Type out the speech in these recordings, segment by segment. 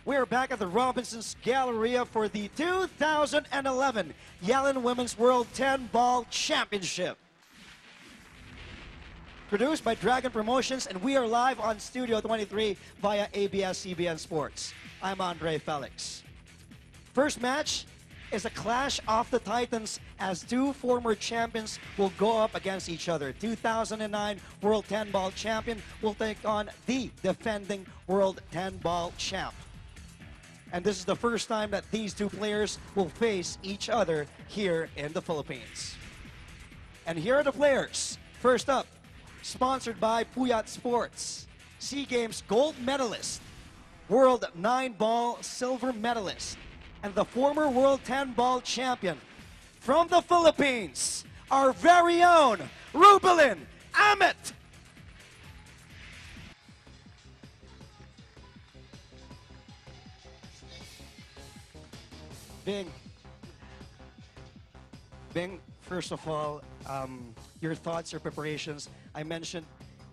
We're back at the Robinson's Galleria for the 2011 Yellen Women's World 10-Ball Championship. Produced by Dragon Promotions, and we are live on Studio 23 via ABS-CBN Sports. I'm Andre Felix. First match is a clash of the titans as two former champions will go up against each other. 2009 World 10-Ball Champion will take on the defending World 10-Ball Champ. And this is the first time that these two players will face each other here in the Philippines. And here are the players. First up, sponsored by PHad Sports, SEA Games gold medalist, World 9-Ball silver medalist, and the former World 10-Ball champion from the Philippines, our very own Rubilen Amit. Bing, first of all, your thoughts, your preparations. I mentioned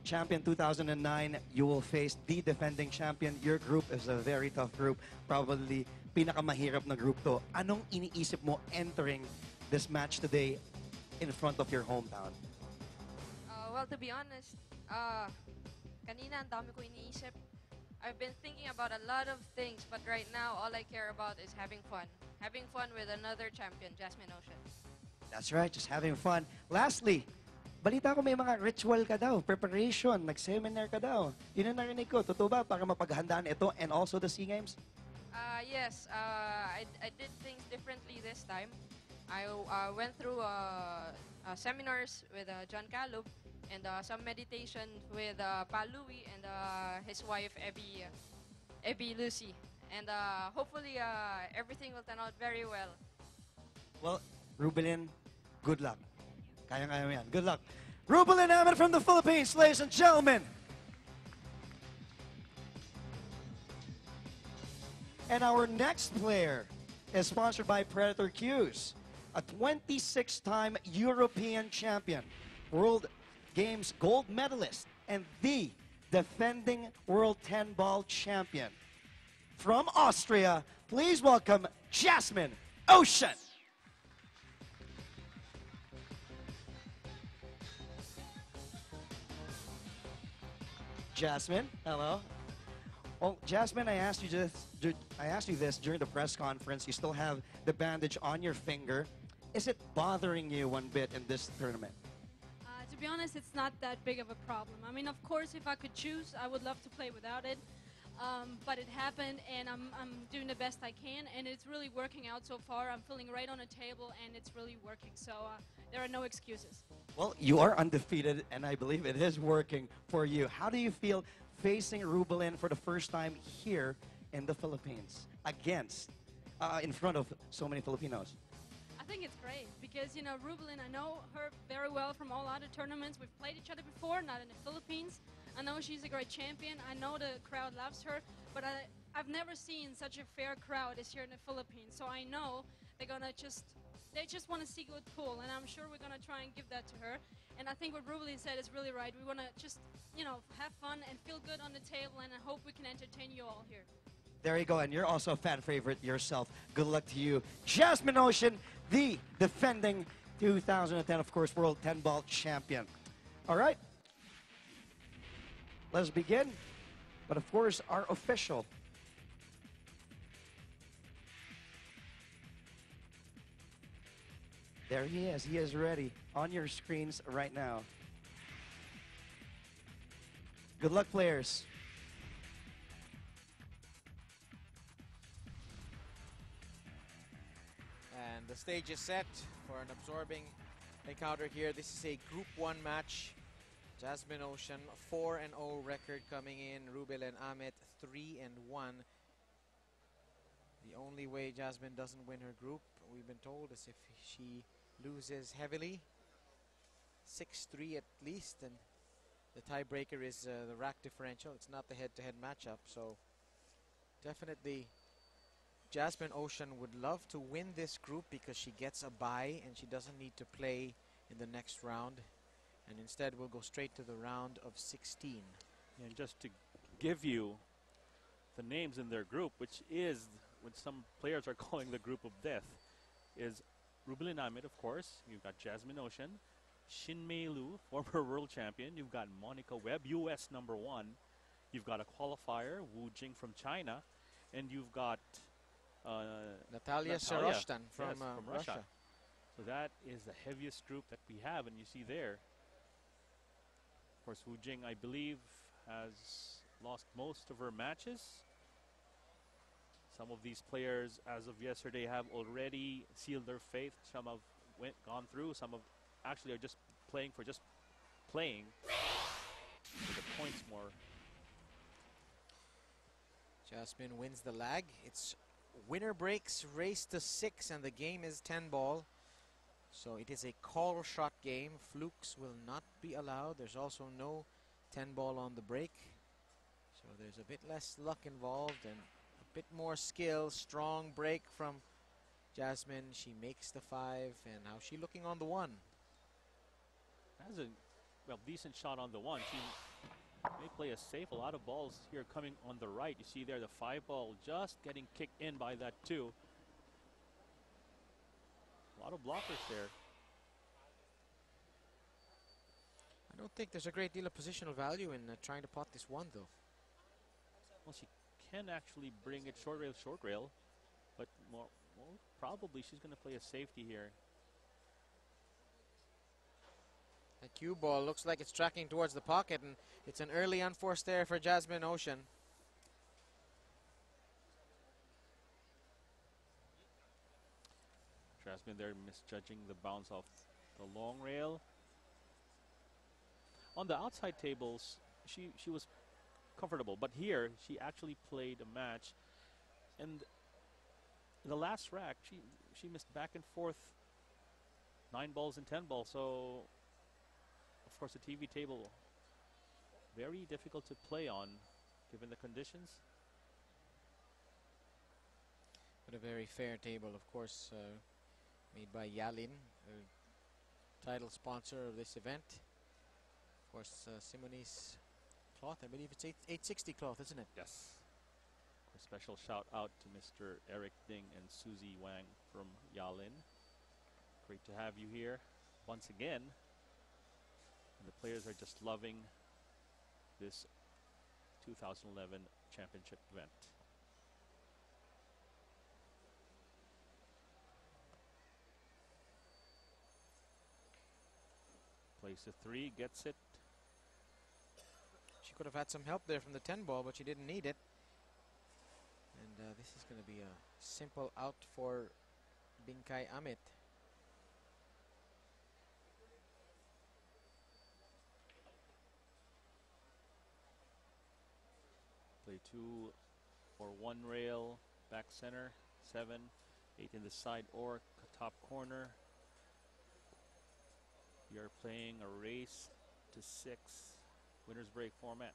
champion 2009, you will face the defending champion. Your group is a very tough group, probably pinakamahirap na group to. Anong iniisip mo entering this match today in front of your hometown? Well, to be honest, kanina ang dami ko iniisip. I've been thinking about a lot of things, but right now, all I care about is having fun. Having fun with another champion, Jasmin Ouschan. That's right, just having fun. Lastly, balita ko may mga ritual ka daw, preparation, nag-seminar ka daw. Yun ang narinig ko. Totoo ba para mapaghandaan ito and also the SEA Games? Yes, I did things differently this time. I went through seminars with John Calub and some meditation with Pa Louie and his wife, Abby Lucy. And hopefully everything will turn out very well. Well, Rubilen, good luck. Kaya-kaya mo yan. Good luck. Rubilen Amit from the Philippines, ladies and gentlemen. And our next player is sponsored by Predator Q's, a 26-time European champion, World Games gold medalist, and the defending World 10-Ball champion. From Austria, please welcome Jasmin Ouschan. Jasmin, hello. Well, Jasmin, I asked you this during the press conference. You still have the bandage on your finger. Is it bothering you one bit in this tournament? To be honest, it's not that big of a problem. I mean, of course, if I could choose, I would love to play without it. But it happened, and I'm doing the best I can, and it's really working out so far. I'm feeling right on the table, and it's really working. So there are no excuses. Well, you are undefeated, and I believe it is working for you. How do you feel facing Rubilen for the first time here in the Philippines against, in front of so many Filipinos? I think it's great because, you know, Rubilen, I know her very well from all other tournaments. We've played each other before, not in the Philippines. I know she's a great champion. I know the crowd loves her, but I've never seen such a fair crowd as here in the Philippines. So I know they're gonna they just want to see good pool, and I'm sure we're gonna try and give that to her. And I think what Rubilen said is really right. We want to just, you know, have fun and feel good on the table, and I hope we can entertain you all here. There you go, and you're also a fan favorite yourself. Good luck to you. Jasmin Ouschan, the defending 2010, of course, World 10-Ball champion. All right. Let's begin. But of course, our official. There he is. He is ready on your screens right now. Good luck, players. And the stage is set for an absorbing encounter here. This is a Group 1 match. Jasmin Ouschan, 4-0 record coming in. Rubilen Amit, 3-1. The only way Jasmin doesn't win her group, we've been told, is if she loses heavily. 6-3 at least, and the tiebreaker is the rack differential. It's not the head-to-head matchup, so definitely Jasmin Ouschan would love to win this group because she gets a bye and she doesn't need to play in the next round. And instead, we'll go straight to the round of 16. And just to give you the names in their group, which is what some players are calling the group of death, is Rubilen Amit, of course. You've got Jasmin Ouschan, Shin Mei Lu, former world champion. You've got Monica Webb, U.S. #1. You've got a qualifier, Wu Jing from China, and you've got Natalia Sorostan from, yes, from Russia. So that is the heaviest group that we have, and you see there. Of course, Wu Jing, I believe, has lost most of her matches. Some of these players, as of yesterday, have already sealed their fate. Some have gone through. Some have actually are just playing for just playing. For the points more. Jasmin wins the lag. It's winner breaks, race to 6, and the game is 10 ball. So it is a call shot game. Flukes will not be allowed. There's also no 10 ball on the break. So there's a bit less luck involved and a bit more skill. Strong break from Jasmin. She makes the 5. And how's she looking on the 1? That's a decent shot on the 1. She may play a safe. A lot of balls here coming on the right. You see there the 5 ball just getting kicked in by that 2. A lot of blockers there. I don't think there's a great deal of positional value in trying to pot this 1, though. Well, she can actually bring it short rail, but more probably she's going to play a safety here. That cue ball looks like it's tracking towards the pocket, and it's an early unforced error for Jasmin Ouschan. Jasmin there misjudging the bounce off the long rail. On the outside tables, she was comfortable, but here she actually played a match, and in the last rack she missed back and forth 9 balls and 10 balls. So of course the TV table very difficult to play on given the conditions. But a very fair table, of course, made by Yalin, title sponsor of this event. Of course, Simone's cloth, I believe it's 860 cloth, isn't it? Yes. A special shout out to Mr. Eric Ding and Susie Wang from Yalin. Great to have you here once again. And the players are just loving this 2011 championship event. Plays a 3, gets it. She could have had some help there from the 10 ball, but she didn't need it. And this is going to be a simple out for Bingkai Amit. Play 2 or 1 rail, back center, 7, 8 in the side or top corner. We are playing a race to 6 winners break format.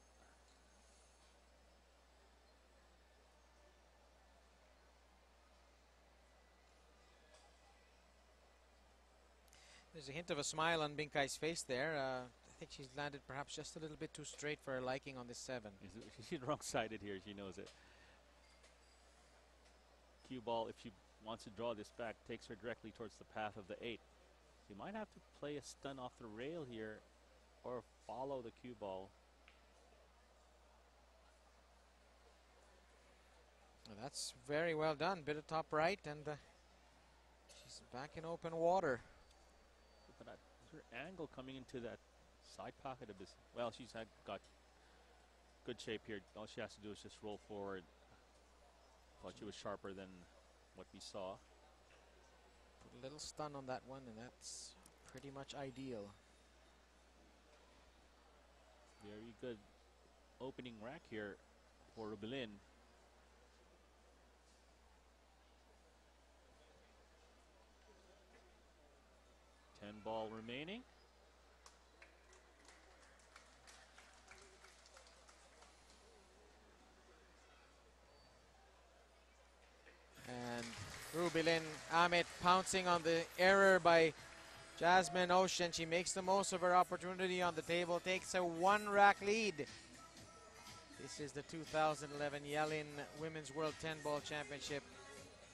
There's a hint of a smile on Bingkai's face there. I think she's landed perhaps just a little bit too straight for her liking on this 7. She's wrong-sided here, she knows it. Cue ball, if she wants to draw this back, takes her directly towards the path of the 8. You might have to play a stun off the rail here or follow the cue ball. Well, that's very well done. Bit of top right, and she's back in open water. But her angle coming into that side pocket of this. Well, she's got good shape here. All she has to do is just roll forward. Thought she was sharper than what we saw. Put a little stun on that one, and that's pretty much ideal. Very good opening rack here for Rubilen. Ball remaining. And Rubilen Amit pouncing on the error by Jasmin Ouschan. She makes the most of her opportunity on the table, takes a 1 rack lead. This is the 2011 Yellin Women's World 10-Ball Championship.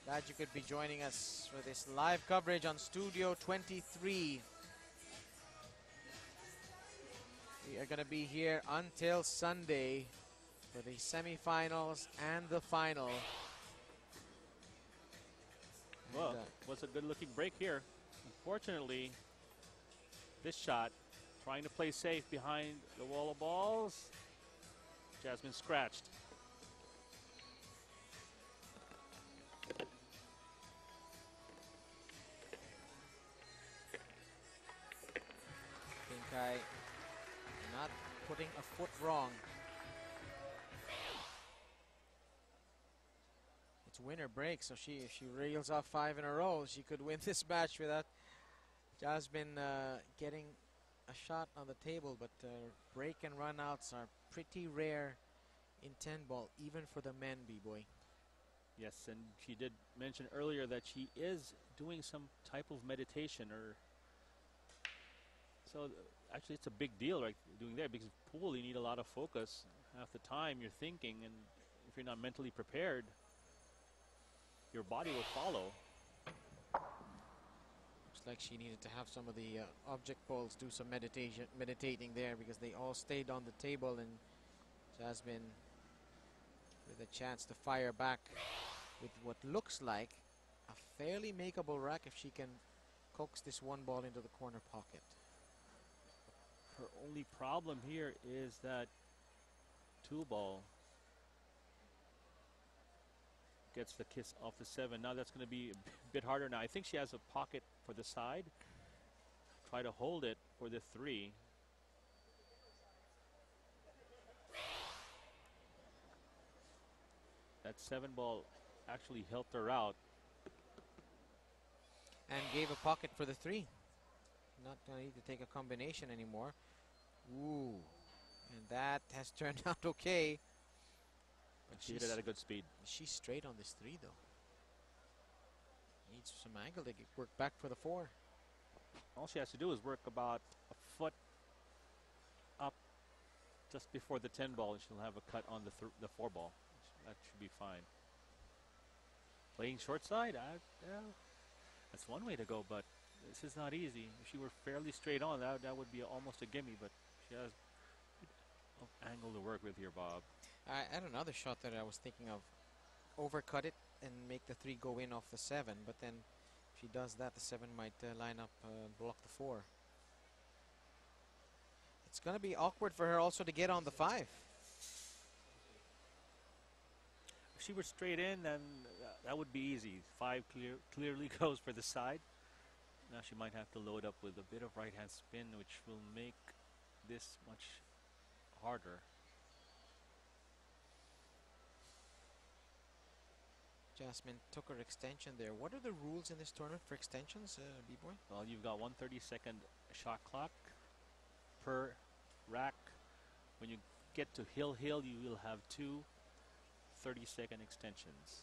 Glad you could be joining us for this live coverage on Studio 23. We are going to be here until Sunday for the semifinals and the final. Well, was a good-looking break here. Unfortunately, this shot, trying to play safe behind the wall of balls. Jasmin scratched. Pinkai not putting a foot wrong. It's winner break, so if she reels off 5 in a row, she could win this match without Jasmin getting a shot on the table. But break and run outs are pretty rare in 10-ball, even for the men, B-boy. Yes, and she did mention earlier that she is doing some type of meditation, or so actually it's a big deal right doing there, because pool you need a lot of focus. Half the time you're thinking, and if you're not mentally prepared, your body will follow. Looks like she needed to have some of the object balls do some meditating there, because they all stayed on the table, and Jasmin with a chance to fire back with what looks like a fairly makeable rack if she can coax this one ball into the corner pocket. Her only problem here is that 2-ball gets the kiss off the 7. Now that's going to be a bit harder now. I think she has a pocket for the side. Try to hold it for the 3. That 7-ball actually helped her out. And gave a pocket for the 3. Not going to need to take a combination anymore. Ooh. And that has turned out okay. But She hit it at a good speed. She's straight on this 3, though. Needs some angle to work back for the 4. All she has to do is work about a foot up just before the 10-ball, and she'll have a cut on the 4-ball. That should be fine. Playing short side, yeah, that's one way to go, but this is not easy. If she were fairly straight on, that would be almost a gimme, but she has an angle to work with here, Bob. I had another shot that I was thinking of. Overcut it and make the 3 go in off the 7, but then if she does that, the 7 might line up block the 4. It's going to be awkward for her also to get on the 5. If she were straight in, then that would be easy. 5 clearly goes for the side. Now she might have to load up with a bit of right-hand spin, which will make this much harder. Jasmin took her extension there. What are the rules in this tournament for extensions, B-boy? Well, you've got 1 30-second shot clock per rack. When you get to hill, you will have 2 30-second extensions.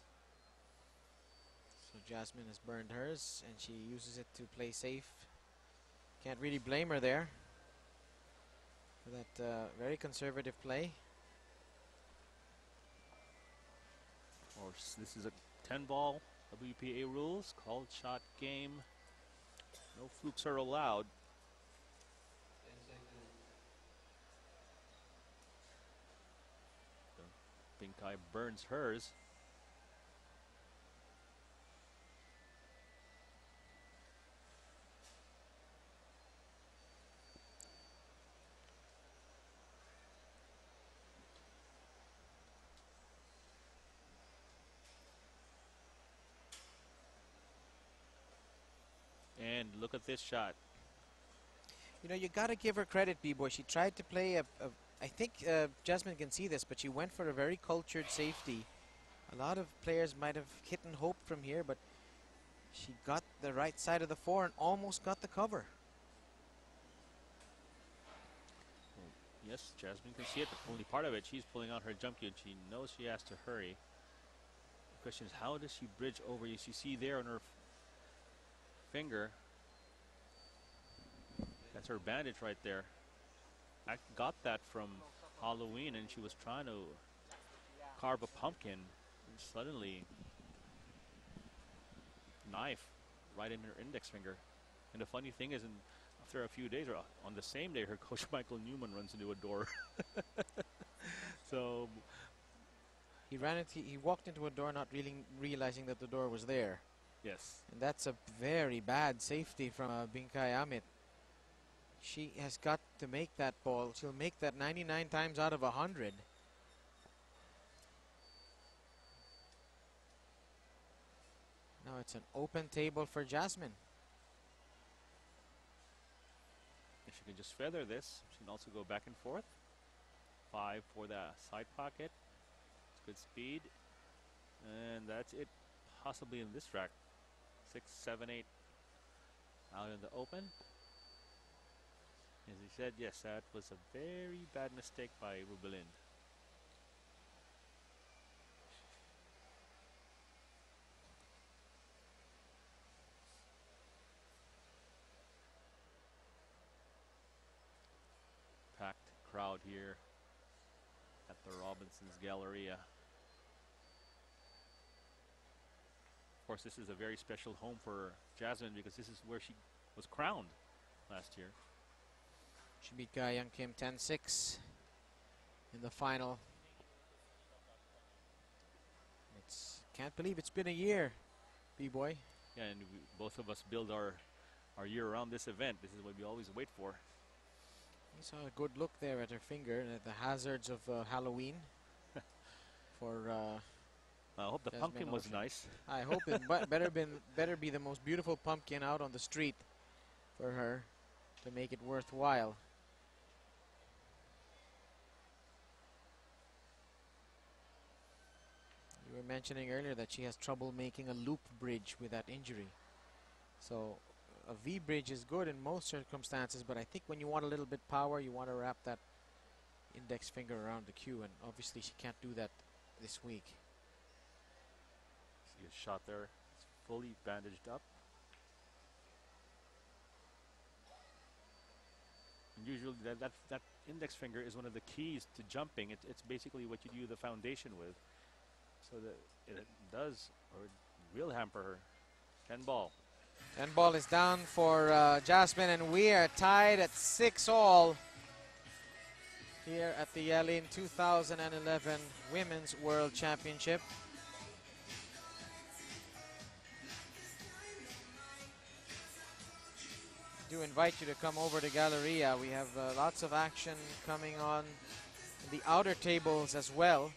So Jasmin has burned hers, and she uses it to play safe. Can't really blame her there for that very conservative play. Of course, this is a 10-ball, WPA rules, called shot game. No flukes are allowed. Pinkai burns hers. And look at this shot. You know, you got to give her credit, B-boy. She tried to play I think Jasmin can see this, but she went for a very cultured safety. A lot of players might have hit and hoped from here, but she got the right side of the 4 and almost got the cover. Well, yes, Jasmin can see it, but only part of it. She's pulling out her jump cue, and she knows she has to hurry. The question is, how does she bridge over? You see there on her finger, that's her bandage right there. I got that from Halloween, and she was trying to carve a pumpkin, and suddenly knife right in her index finger. And the funny thing is, after a few days, or on the same day, her coach Michael Newman runs into a door. So he walked into a door not really realizing that the door was there. yes, And that's a very bad safety from Binkai Amit. She has got to make that ball. She'll make that 99 times out of 100. Now it's an open table for Jasmin. if she can just feather this, she can also go back and forth. 5 for the side pocket. Good speed. And that's it, possibly in this rack. 6, 7, 8 out in the open. As he said, yes, that was a very bad mistake by Rubilen. Packed crowd here at the Robinsons Galleria. Of course, this is a very special home for Jasmin because this is where she was crowned last year. She beat Ga Young Kim 10-6 in the final. Can't believe it's been a year, B-boy. Yeah, and both of us build our year around this event. This is what we always wait for. You saw a good look there at her finger, at the hazards of Halloween. For I hope the Jasmin pumpkin was Ouschan. nice. I hope it better be the most beautiful pumpkin out on the street for her to make it worthwhile. You were mentioning earlier that she has trouble making a loop bridge with that injury. So a V bridge is good in most circumstances, but I think when you want a little bit power, you want to wrap that index finger around the cue, and obviously she can't do that this week. See a shot there. It's fully bandaged up. And usually that index finger is one of the keys to jumping. It's basically what you do the foundation with. So that it does, or it will hamper her. 10 ball. 10 ball is down for Jasmin, and we are tied at 6-all here at the Yelin 2011 Women's World Championship. I do invite you to come over to Galleria. We have lots of action coming on in the outer tables as well.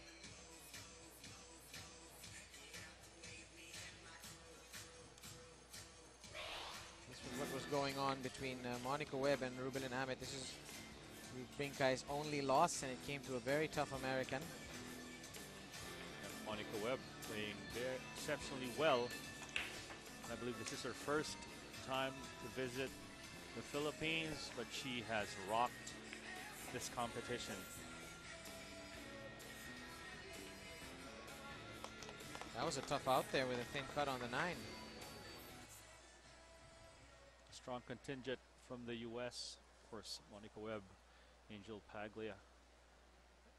What was going on between Monica Webb and Rubilen Amit. This is Binkai's only loss, and it came to a very tough American. And Monica Webb playing very exceptionally well. I believe this is her first time to visit the Philippines, but she has rocked this competition. That was a tough out there with a thin cut on the 9. Strong contingent from the U.S. Of course, Monica Webb, Angel Paglia,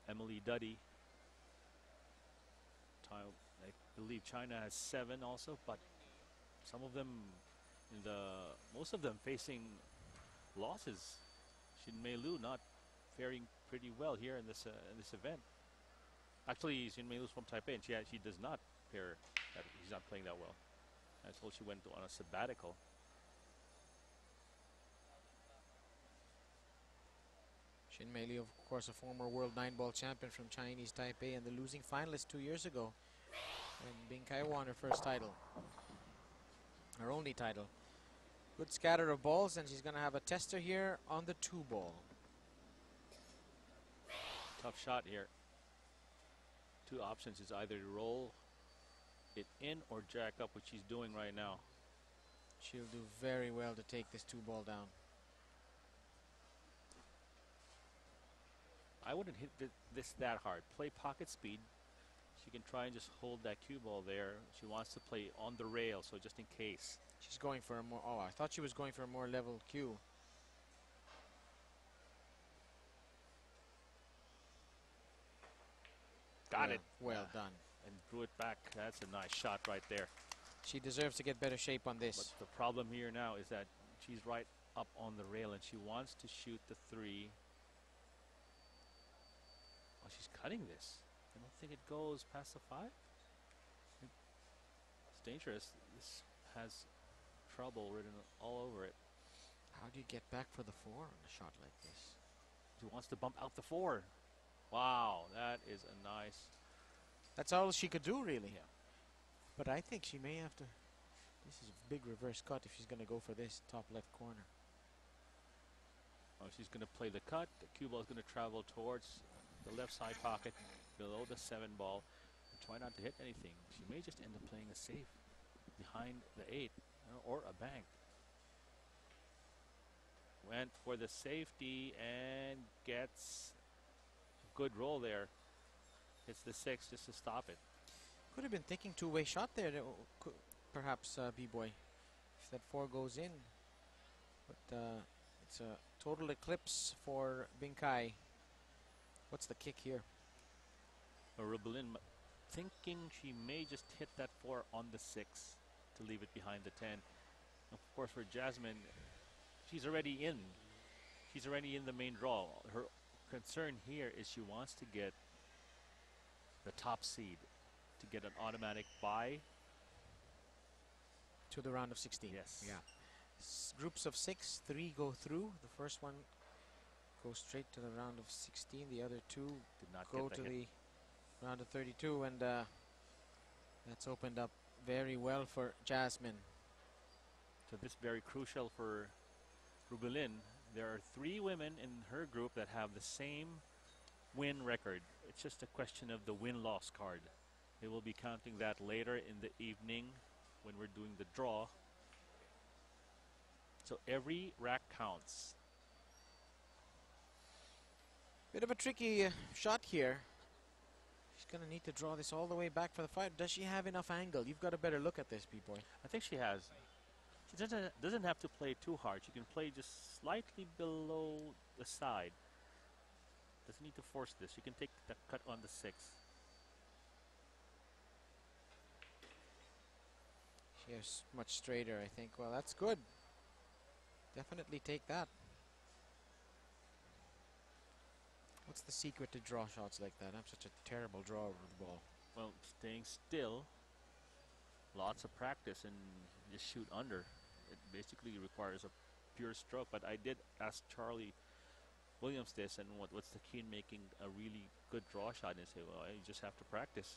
Emily Duddy. I believe China has 7 also, but some of them, most of them facing losses. Shin Mei Lu not faring pretty well here in this event. Actually, Shin Mei Lu's from Taipei, and she does not fare. She's not playing that well. I was told she went on a sabbatical. Shin Mei Liu, of course, a former world 9-ball champion from Chinese Taipei and the losing finalist 2 years ago when Binkai won her first title, her only title. Good scatter of balls, and she's going to have a tester here on the 2-ball. Tough shot here. 2 options is either to roll it in or jack up, which she's doing right now. She'll do very well to take this 2-ball down. I wouldn't hit this that hard. Play pocket speed. She can try and just hold that cue ball there. She wants to play on the rail, so just in case. She's going for a more, oh, I thought she was going for a more level cue. got it. Well done. And drew it back. That's a nice shot right there. She deserves to get better shape on this. But the problem here now is that she's right up on the rail and she wants to shoot the 3. Oh, she's cutting this. I don't think it goes past the 5. It's dangerous. This has trouble written all over it. How do you get back for the 4 on a shot like this? She wants to bump out the 4. Wow, that is a nice. That's all she could do, really. Yeah. But I think she may have to. This is a big reverse cut if she's going to go for this top left corner. Oh, she's going to play the cut. The cue ball is going to travel towards the left side pocket below the 7 ball and try not to hit anything. She may just end up playing a safe behind the 8 or a bank. Went for the safety and gets a good roll there. Hits the 6 just to stop it. Could have been thinking two-way shot there, perhaps, B-Boy, if that 4 goes in. But it's a total eclipse for Binkai. What's the kick here? Rubilen thinking she may just hit that 4 on the 6 to leave it behind the 10. Of course, for Jasmin, she's already in. She's already in the main draw. Her concern here is she wants to get the top seed to get an automatic bye to the round of 16. Yes. Yeah. Groups of 6, 3 go through. The first one goes straight to the round of 16. The other 2 did not go get to the hit. the round of 32, and that's opened up very well for Jasmin. So this is very crucial for Rubilen. There are 3 women in her group that have the same win record. It's just a question of the win-loss card. They will be counting that later in the evening when we're doing the draw. So every rack counts. Bit of a tricky shot here. She's going to need to draw this all the way back for the 5. Does she have enough angle? You've got a better look at this, B-Boy. I think she has. She doesn't have to play too hard. She can play just slightly below the side. Doesn't need to force this. She can take the cut on the 6. She is much straighter, I think. Well, that's good. Definitely take that. What's the secret to draw shots like that? I'm such a terrible drawer of the ball. Well, staying still, lots of practice, and just shoot under. It basically requires a pure stroke. But I did ask Charlie Williams this, and what's the key in making a really good draw shot? And say, well, you just have to practice.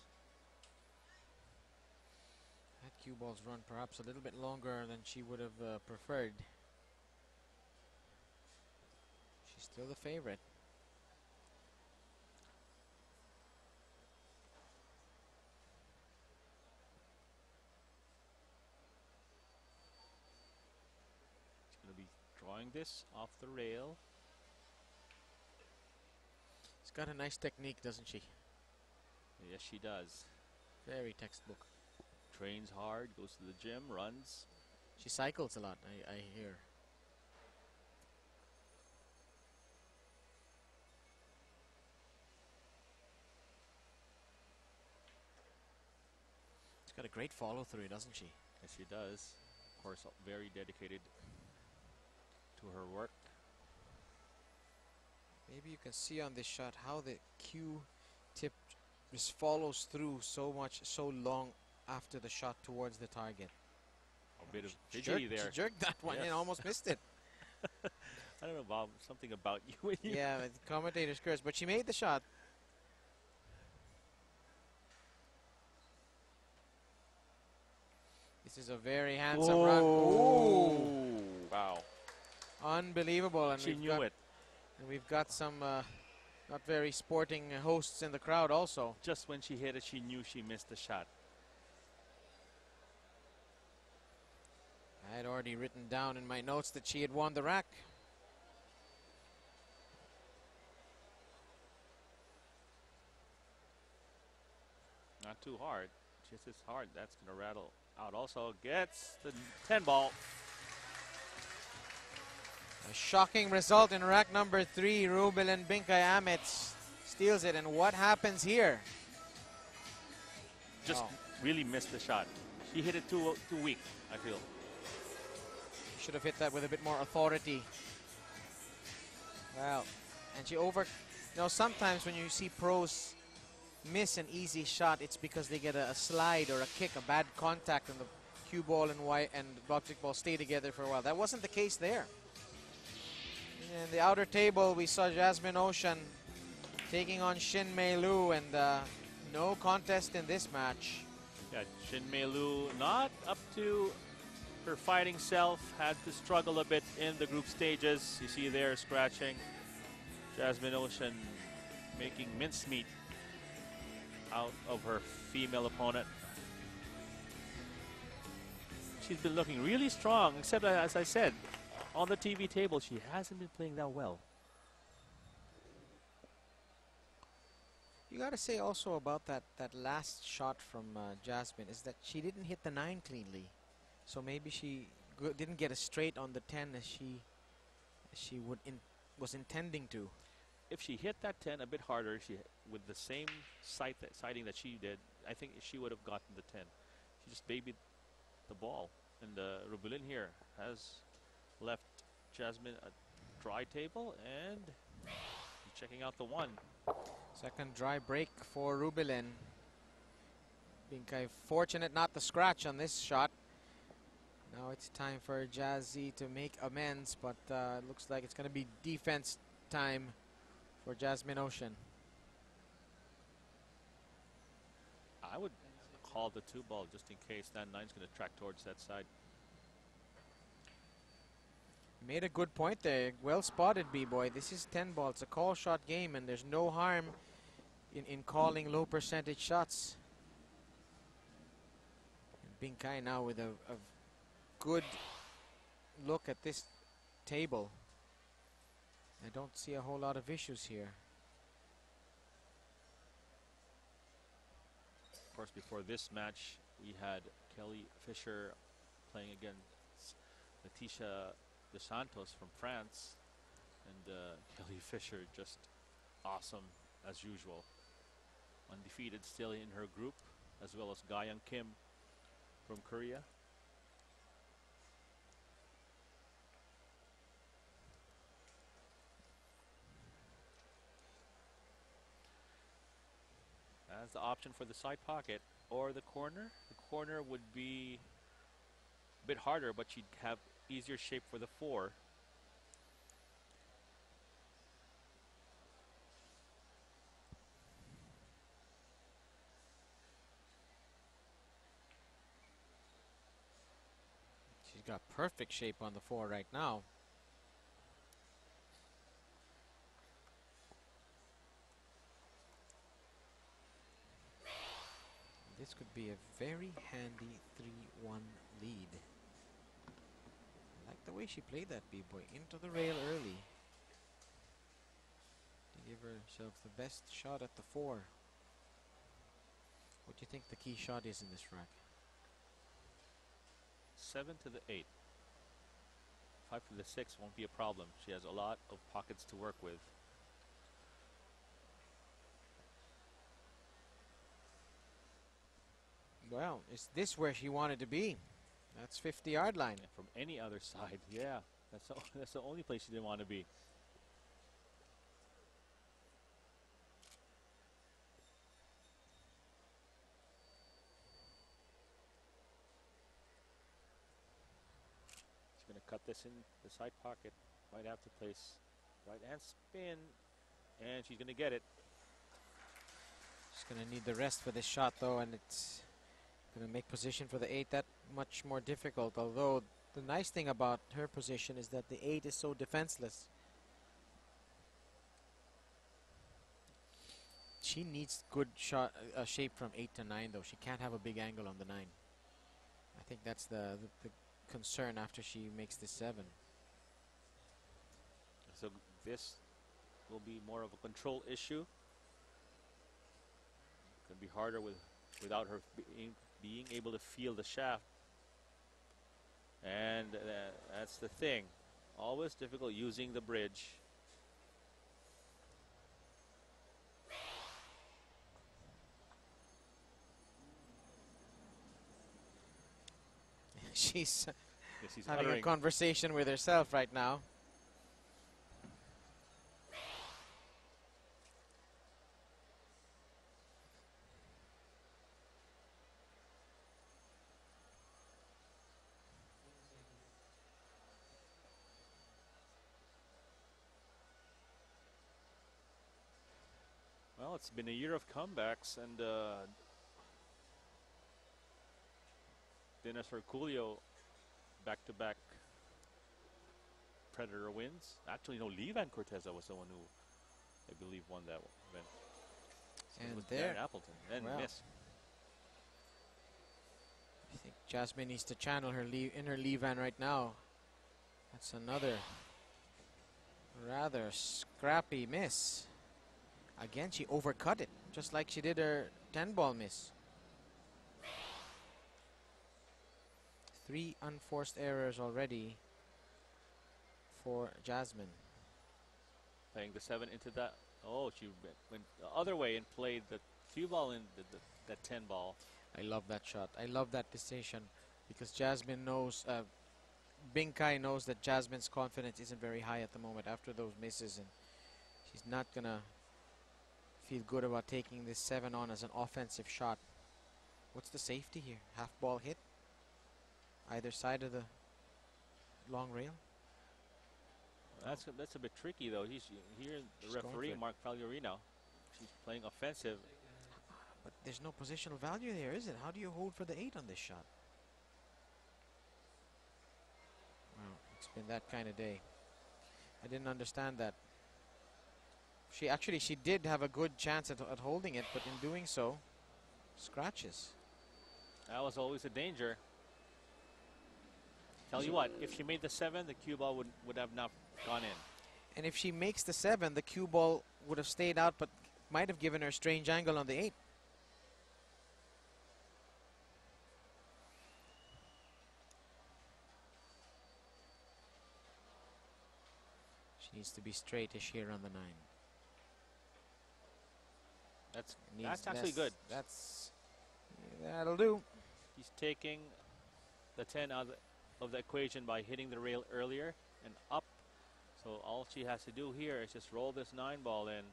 That cue ball's run perhaps a little bit longer than she would have preferred. She's still the favorite. She's going to be drawing this off the rail. She's got a nice technique, doesn't she? Yes, she does. Very textbook. Trains hard, goes to the gym, runs. She cycles a lot, I hear. She's got a great follow through, doesn't she? Yes, she does. Of course, very dedicated to her work. Maybe you can see on this shot how the cue tip just follows through so long after the shot towards the target. A bit of fidgety there. She jerked that one and almost missed it. I don't know, Bob, something about you. When you Yeah, the commentator's curse, but she made the shot. This is a very handsome run. Ooh. Wow. Unbelievable. And She knew it. And we've got some not very sporting hosts in the crowd also. Just when she hit it, she knew she missed the shot. I had already written down in my notes that she had won the rack. Not too hard. Just as hard. That's going to rattle out. Also gets the 10 ball. A shocking result in rack number 3. Rubilen Binkai Amit steals it. And what happens here? just really missed the shot. She hit it too weak, I feel. Should have hit that with a bit more authority. Well, and she you know, sometimes when you see pros miss an easy shot, it's because they get a slide or a kick, a bad contact, and the cue ball and the object ball stay together for a while. That wasn't the case there. In the outer table, we saw Jasmin Ouschan taking on Shin Mei Lu, and no contest in this match. Yeah, Shin Mei Lu not up to her fighting self, had to struggle a bit in the group stages. You see there scratching. Jasmin Ouschan making mincemeat out of her female opponent. She's been looking really strong, except as I said, on the TV table, she hasn't been playing that well. You got to say also about that last shot from Jasmin is that she didn't hit the 9 cleanly. So maybe she didn't get a straight on the 10 as she was intending to. If she hit that 10 a bit harder, with the same sighting that she did, I think she would have gotten the 10. She just babied the ball. And Rubilen here has left Jasmin a dry table, and checking out the 1. Second dry break for Rubilen. Being kind of fortunate not to scratch on this shot. Now it's time for Jazzy to make amends, but it looks like it's going to be defense time for Jasmin Ouschan. I would call the 2 ball just in case that 9's going to track towards that side. Made a good point there. Well spotted, B-Boy. This is 10 ball. It's a call shot game, and there's no harm in calling low percentage shots. And Binkai now with a good look at this table. I don't see a whole lot of issues here. Of course, before this match, we had Kelly Fisher playing against Letitia De Santos from France, and Kelly Fisher just awesome as usual. Undefeated still in her group, as well as Ga-Young Kim from Korea. As the option for the side pocket or the corner. The corner would be a bit harder, but she'd have easier shape for the 4. She's got perfect shape on the 4 right now. This could be a very handy 3-1 lead. I like the way she played that, B-Boy. Into the rail early. To give herself the best shot at the 4. What do you think the key shot is in this rack? 7 to the 8. 5 to the 6 won't be a problem. She has a lot of pockets to work with. Well, is this where she wanted to be? That's 50-yard line. And from any other side, yeah. That's the only place she didn't want to be. She's going to cut this in the side pocket. Right after place. Right hand spin. And she's going to get it. She's going to need the rest for this shot, though, and it's going to make position for the 8 that much more difficult. Although the nice thing about her position is that the 8 is so defenseless. She needs good shot shape from 8 to 9, though. She can't have a big angle on the 9. I think that's the concern after she makes the 7. So this will be more of a control issue. Could be harder without her being able to feel the shaft. And that's the thing. Always difficult using the bridge. She's Yes, he's having a uttering. conversation with herself right now. Well, it's been a year of comebacks, and Dennis Herculio back-to-back Predator wins. Actually, no, Levan Corteza was the one who, I believe, won that event. So And it was there. Darren Appleton, and Wow. miss. I think Jasmin needs to channel her inner Levan right now. That's another rather scrappy miss. Again, she overcut it, just like she did her 10-ball miss. 3 unforced errors already for Jasmin. Playing the 7 into that. Oh, she went the other way and played the cue ball in that 10 ball. I love that shot. I love that decision because Jasmin knows, Binkai knows that Jasmin's confidence isn't very high at the moment after those misses, and she's not gonna feel good about taking this 7 on as an offensive shot. What's the safety here? Half ball hit? Either side of the long rail? That's a bit tricky though. He's here. The She's going referee, for it. Mark Pagliarino, she's playing offensive. But there's no positional value there, is it? How do you hold for the 8 on this shot? Well, it's been that kind of day. I didn't understand that. She did have a good chance at holding it, but in doing so, scratches. That was always a danger. Tell you what, if she made the 7, the cue ball would have not gone in. And if she makes the 7, the cue ball would have stayed out, but might have given her a strange angle on the 8. She needs to be straightish here on the 9. That's actually good. That'll do. He's taking the 10 out of the equation by hitting the rail earlier and up. So all she has to do here is just roll this 9 ball in.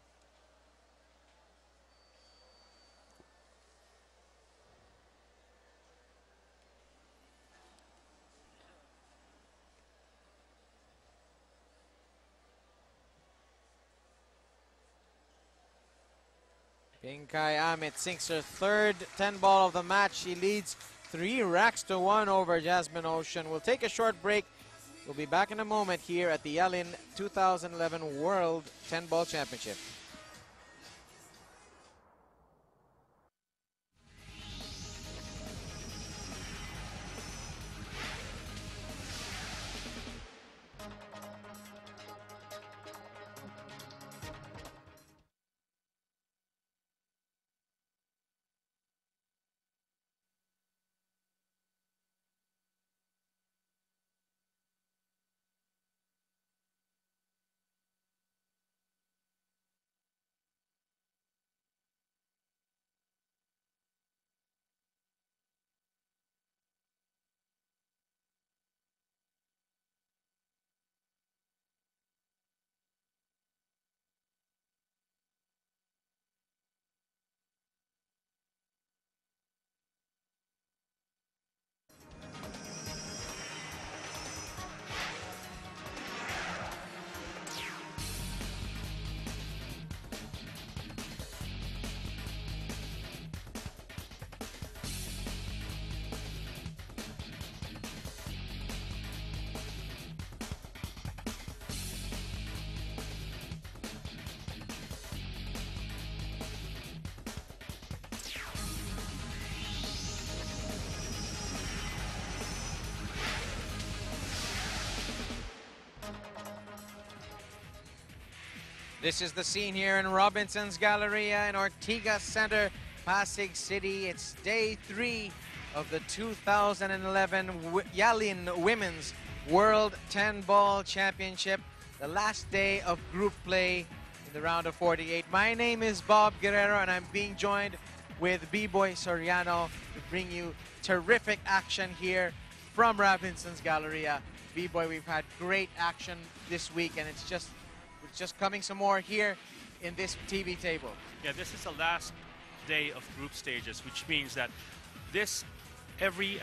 Binkai Amit sinks her third 10-ball of the match. She leads 3 racks to 1 over Jasmin Ouschan. We'll take a short break. We'll be back in a moment here at the Yalin 2011 World 10-Ball Championship. This is the scene here in Robinson's Galleria in Ortigas Center, Pasig City. It's day 3 of the 2011 Yalin Women's World 10-Ball Championship, the last day of group play in the round of 48. My name is Bob Guerrero, and I'm being joined with B-Boy Soriano to bring you terrific action here from Robinson's Galleria. B-Boy, we've had great action this week, and it's just coming some more here in this TV table. Yeah, this is the last day of group stages, which means that every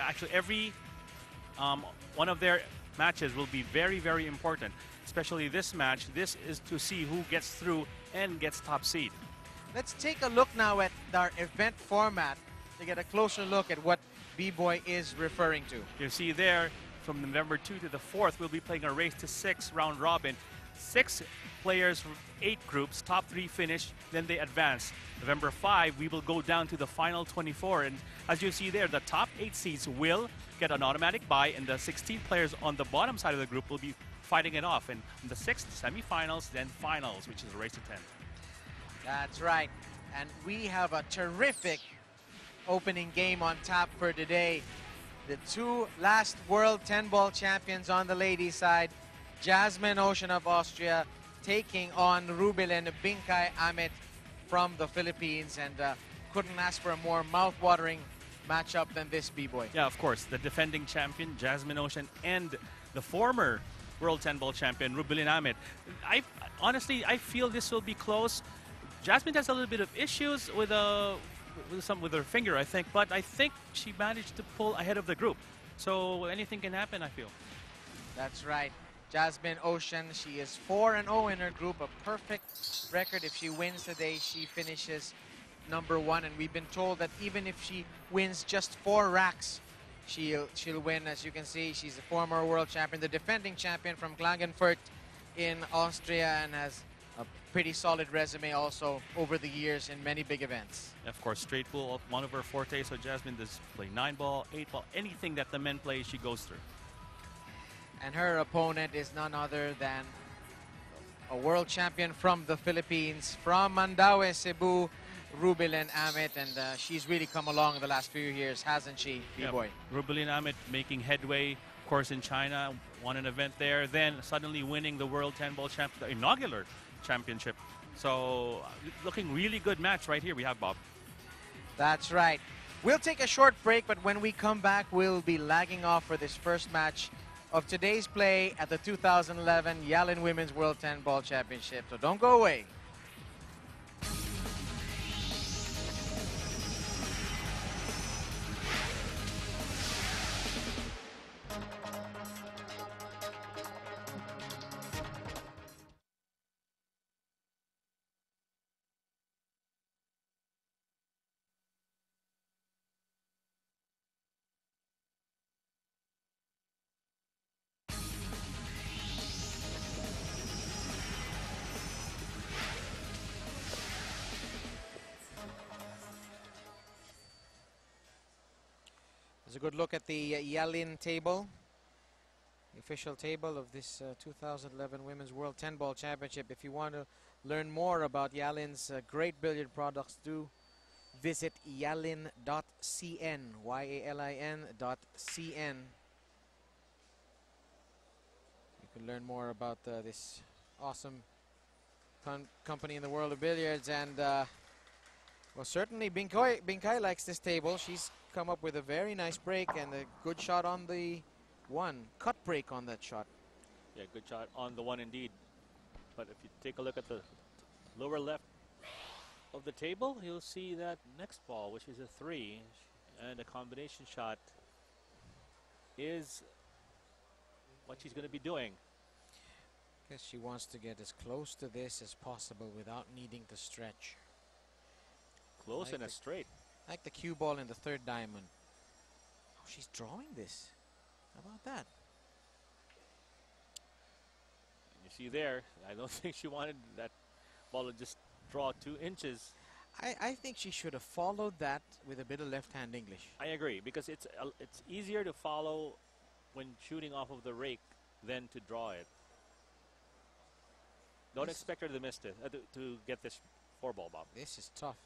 one of their matches will be very, very important. Especially this match. This is to see who gets through and gets top seed. Let's take a look now at our event format to get a closer look at what B-Boy is referring to. You see there, from November 2 to the 4th, we'll be playing a race to 6 round robin. 6 players from 8 groups, top 3 finish, then they advance. November 5, we will go down to the final 24. And as you see there, the top 8 seeds will get an automatic bye, and the 16 players on the bottom side of the group will be fighting it off. And in the 6th, semifinals, then finals, which is a race to 10. That's right. And we have a terrific opening game on tap for today. The 2 last World 10-ball champions on the ladies' side, Jasmin Ouschan of Austria taking on Rubilen Bingkai Amit from the Philippines, and couldn't ask for a more mouth-watering matchup than this, B-Boy. Yeah, of course. The defending champion, Jasmin Ouschan, and the former World 10-ball champion, Rubilen Amit. Honestly, I feel this will be close. Jasmin has a little bit of issues with her finger, I think, but I think she managed to pull ahead of the group. So anything can happen, I feel. That's right. Jasmin Ouschan, she is 4-0 in her group, a perfect record. If she wins today, she finishes number 1, and we've been told that even if she wins just 4 racks, she'll win. As you can see, she's a former world champion, the defending champion from Klagenfurt in Austria, and has a pretty solid resume also over the years in many big events. Of course, straight pool, one of her fortes, so Jasmin does play 9-ball, 8-ball, anything that the men play, she goes through. And her opponent is none other than a world champion from the Philippines, from Mandaue, Cebu, Rubilen Amit, and she's really come along the last few years, hasn't she, B-Boy? Yeah, Rubilen Amit making headway, of course, in China, won an event there, then suddenly winning the World 10-ball championship, the inaugural championship. So, looking really good match right here we have, Bob. That's right. We'll take a short break, but when we come back, we'll be lagging off for this first match of today's play at the 2011 Yalin Women's World 10-Ball Championship. So don't go away. A good look at the Yalin table, the official table of this 2011 Women's World 10-Ball Championship. If you want to learn more about Yalin's great billiard products, do visit yalin.cn, YALIN.cn. You can learn more about this awesome company in the world of billiards. And well, certainly Bingkai likes this table. She's come up with a very nice break and a good shot on the 1. Cut break on that shot. Yeah, good shot on the 1 indeed. But if you take a look at the lower left of the table, you'll see that next ball, which is a 3, and a combination shot is what she's going to be doing. Guess she wants to get as close to this as possible without needing to stretch. Close and a straight. Like the cue ball in the 3rd diamond. Oh, she's drawing this. How about that? You see there, I don't think she wanted that ball to just draw 2 inches. I think she should have followed that with a bit of left-hand English. I agree, because it's easier to follow when shooting off of the rake than to draw it. Don't expect her to miss it, to get this 4-ball, Bob. This is tough.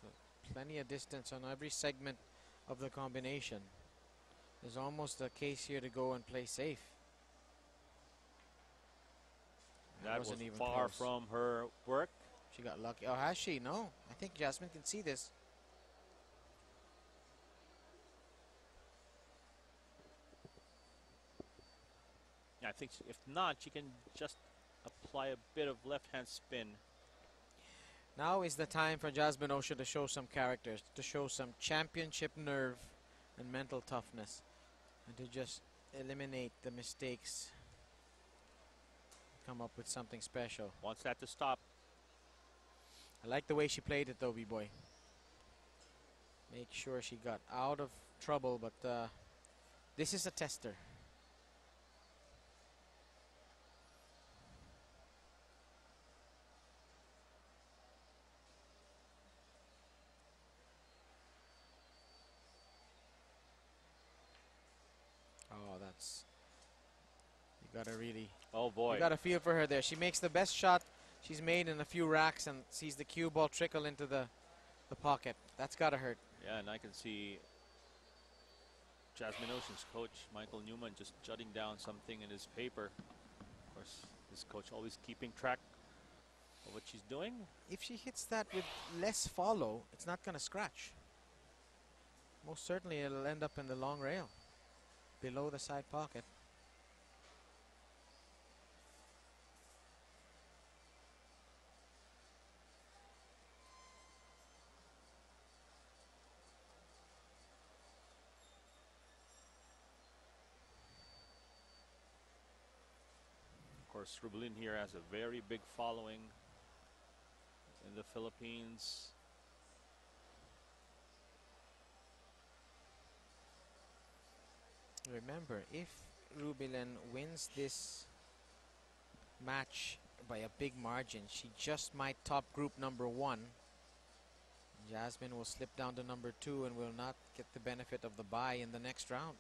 Plenty of distance on every segment of the combination. There's almost a case here to go and play safe. That was wasn't even far close. from her work. She got lucky. Oh, has she? No. I think Jasmin can see this. I think if not, she can just apply a bit of left-hand spin. Now is the time for Jasmin Ouschan to show some characters, to show some championship nerve and mental toughness, and to just eliminate the mistakes. Come up with something special. Wants that to stop. I like the way she played it though, B-boy. Make sure she got out of trouble, but this is a tester. Oh, that's... You gotta really... Oh boy. You got a feel for her there. She makes the best shot she's made in a few racks and sees the cue ball trickle into the pocket. That's got to hurt. Yeah, and I can see Jasmin Ouschan's coach, Michael Newman, just jotting down something in his paper. Of course, his coach always keeping track of what she's doing. If she hits that with less follow, it's not going to scratch. Most certainly it'll end up in the long rail, below the side pocket. Of course, Rubilen here has a very big following in the Philippines. Remember, if Rubilen wins this match by a big margin, she just might top group number 1. Jasmin will slip down to number 2 and will not get the benefit of the bye in the next round.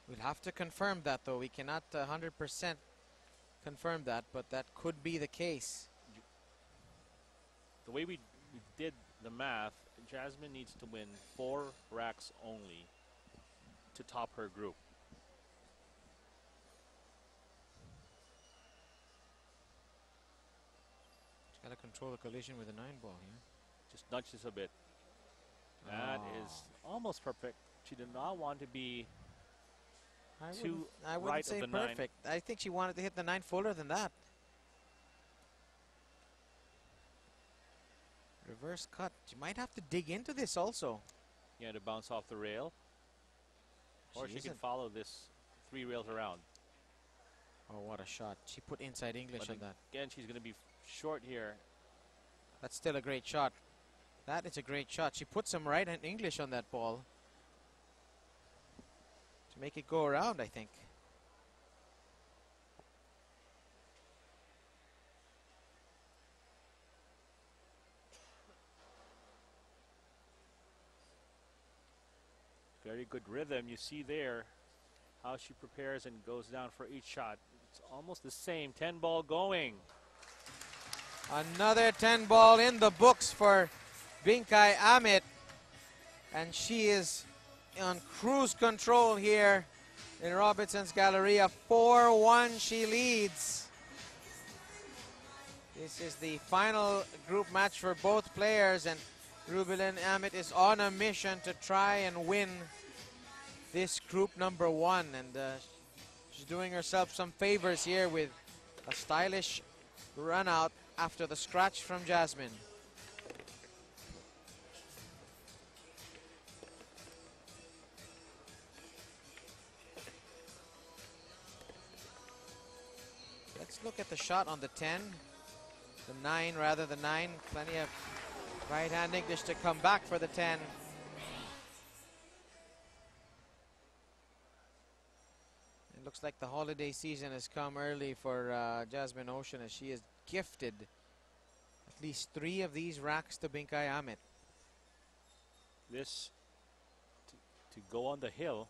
We'll have to confirm that, though. We cannot 100% confirm that, but that could be the case. The way we did the math, Jasmin needs to win 4 racks only to top her group. She's got to control the collision with the 9-ball here. Just nudges a bit. That is almost perfect. She did not want to be I wouldn't right say of the perfect. 9. I think she wanted to hit the 9 fuller than that. Reverse cut. She might have to dig into this also. Yeah, to bounce off the rail. Or she can follow this 3 rails around. Oh, what a shot. She put inside English But on that. again, she's going to be short here. That's still a great shot. That is a great shot. She put some right-hand English on that ball to make it go around, I think. Very good rhythm. You see there how she prepares and goes down for each shot. It's almost the same. 10-ball going. Another 10-ball in the books for Binkai Amit. And she is on cruise control here in Robinson's Galleria. 4-1 she leads. This is the final group match for both players, and Rubilen Amit is on a mission to try and win this group number 1. And she's doing herself some favors here with a stylish run out after the scratch from Jasmin. Let's look at the shot on the 10. The 9 rather, the 9. Plenty of right-hand English to come back for the 10. It looks like the holiday season has come early for Jasmin Ouschan, as she has gifted at least 3 of these racks to Binkai Amit. This to go on the hill.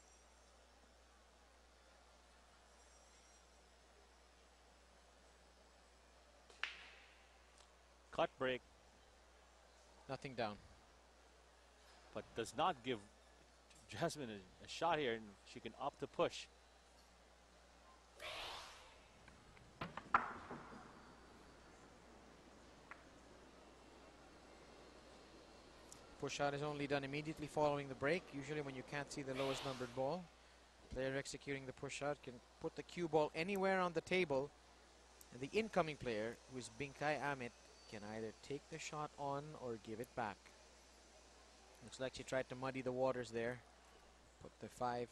Cut break. Nothing down. But does not give Jasmin a shot here, and she can opt to push. Push shot is only done immediately following the break, usually when you can't see the lowest numbered ball. Player executing the push out can put the cue ball anywhere on the table, and the incoming player, who is Binkai Amit, can either take the shot on or give it back. Looks like she tried to muddy the waters there. Put the 5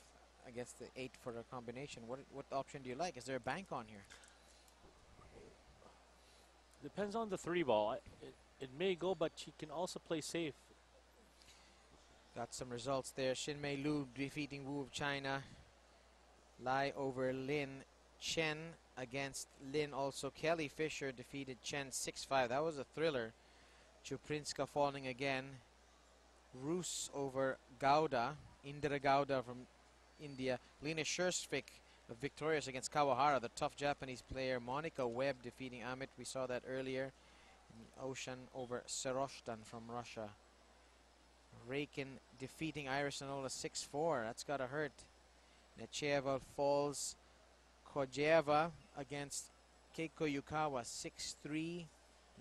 against the 8 for a combination. What option do you like? Is there a bank on here? Depends on the 3 ball. It may go, but she can also play safe. Got some results there. Xinmei Liu defeating Wu of China. Lai over Lin. Chen against Lin also. Kelly Fisher defeated Chen 6-5. That was a thriller. Chuprinska falling again. Roos over Gowda. Indira Gowda from India. Lina Schursvik victorious against Kawahara, the tough Japanese player. Monica Webb defeating Amit. We saw that earlier. Ouschan over Seroshtan from Russia. Rakin defeating Iris Anola 6-4. That's gotta hurt. Necheva falls Kojeva against Keiko Yukawa 6-3.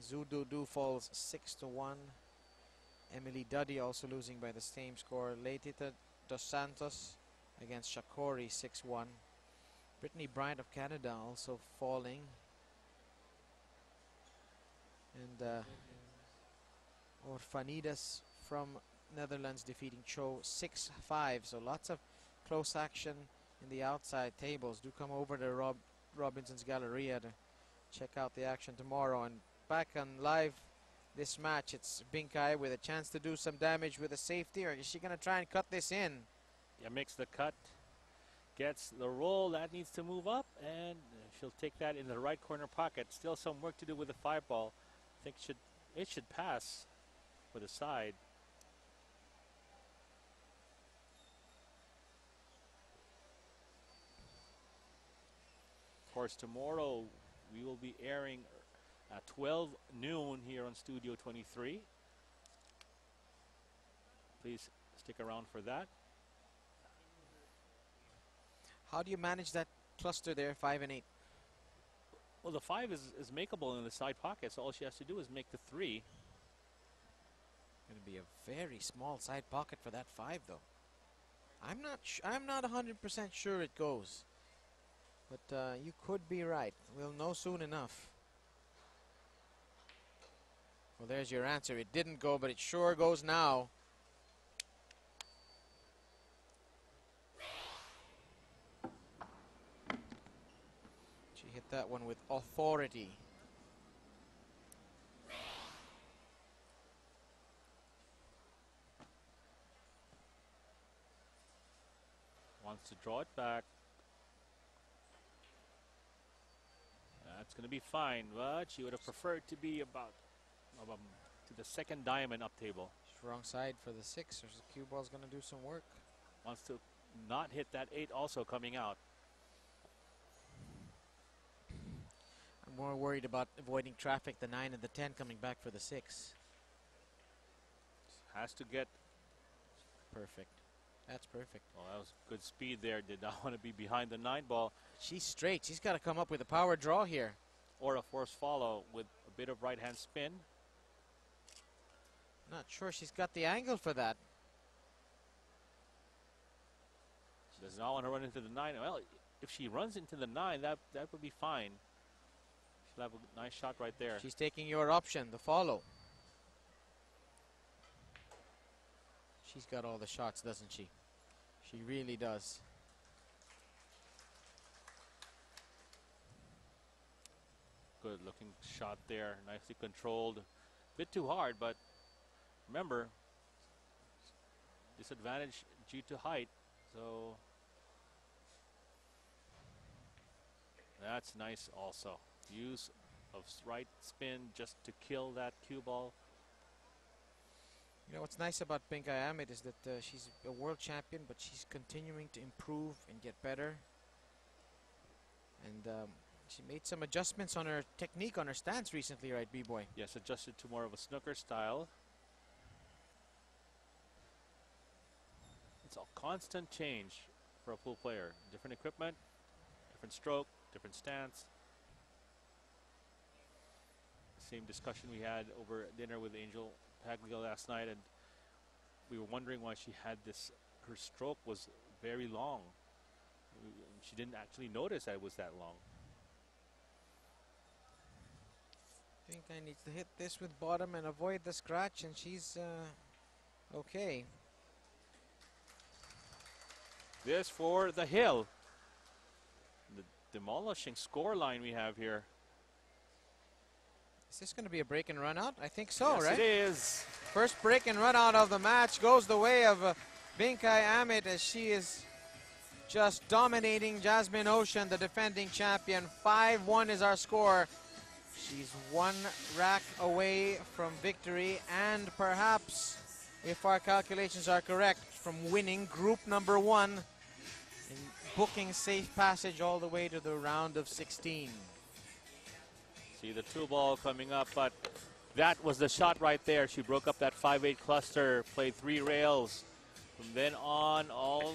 Zududu falls 6-1. Emily Duddy also losing by the same score. Leitita Dos Santos against Shakori 6-1. Brittany Bryant of Canada also falling. And Orfanidas from Netherlands defeating Cho 6-5. So lots of close action in the outside tables. Do come over to Robinson's Galleria to check out the action tomorrow. And back on live this match, it's Binkai with a chance to do some damage with a safety, or is she going to try and cut this in? Yeah, makes the cut, gets the roll. That needs to move up, and she'll take that in the right corner pocket. Still some work to do with the 5 ball. I think it should pass for the side. Of course, tomorrow we will be airing at 12 noon here on Studio 23. Please stick around for that. How do you manage that cluster there, 5 and 8? Well, the 5 is makeable in the side pocket, so all she has to do is make the 3. Going to be a very small side pocket for that 5, though. I'm not 100% sure it goes, but you could be right. We'll know soon enough. Well, there's your answer. It didn't go, but it sure goes now. She hit that one with authority. Wants to draw it back. That's going to be fine, but she would have preferred to be about to the second diamond up table. Wrong side for the 6. The cue ball's going to do some work. Wants to not hit that 8 also coming out. I'm more worried about avoiding traffic, the 9 and the 10 coming back for the 6. Has to get perfect. That's perfect. Well, that was good speed there. Did not want to be behind the 9 ball. She's straight. She's got to come up with a power draw here. Or a force follow with a bit of right hand spin. Not sure she's got the angle for that. She does not want to run into the 9. Well, if she runs into the 9, that would be fine. She'll have a nice shot right there. She's taking your option, the follow. She's got all the shots, doesn't she? She really does. Good looking shot there. Nicely controlled. Bit too hard, but remember, disadvantage due to height. So that's nice also. Use of right spin just to kill that cue ball. You know what's nice about Binkai Amit is that she's a world champion, but she's continuing to improve and get better. And she made some adjustments on her technique, on her stance recently, right, B-Boy? Yes, adjusted to more of a snooker style. It's a constant change for a pool player. Different equipment, different stroke, different stance. Same discussion we had over dinner with Angel Paglio last night, and we were wondering why she had this. Her stroke was very long. She didn't actually notice that it was that long. I think I need to hit this with bottom and avoid the scratch, and she's okay. This for the hill. The demolishing score line we have here. Is this going to be a break and run out? I think so, Yes, right? it is. First break and run out of the match goes the way of Binkai Amit, as she is just dominating Jasmin Ouschan, the defending champion. 5-1 is our score. She's one rack away from victory, and perhaps, if our calculations are correct, from winning group number 1 and booking safe passage all the way to the round of 16. See the 2-ball coming up, but that was the shot right there. She broke up that 5-8 cluster, played 3 rails. From then on, all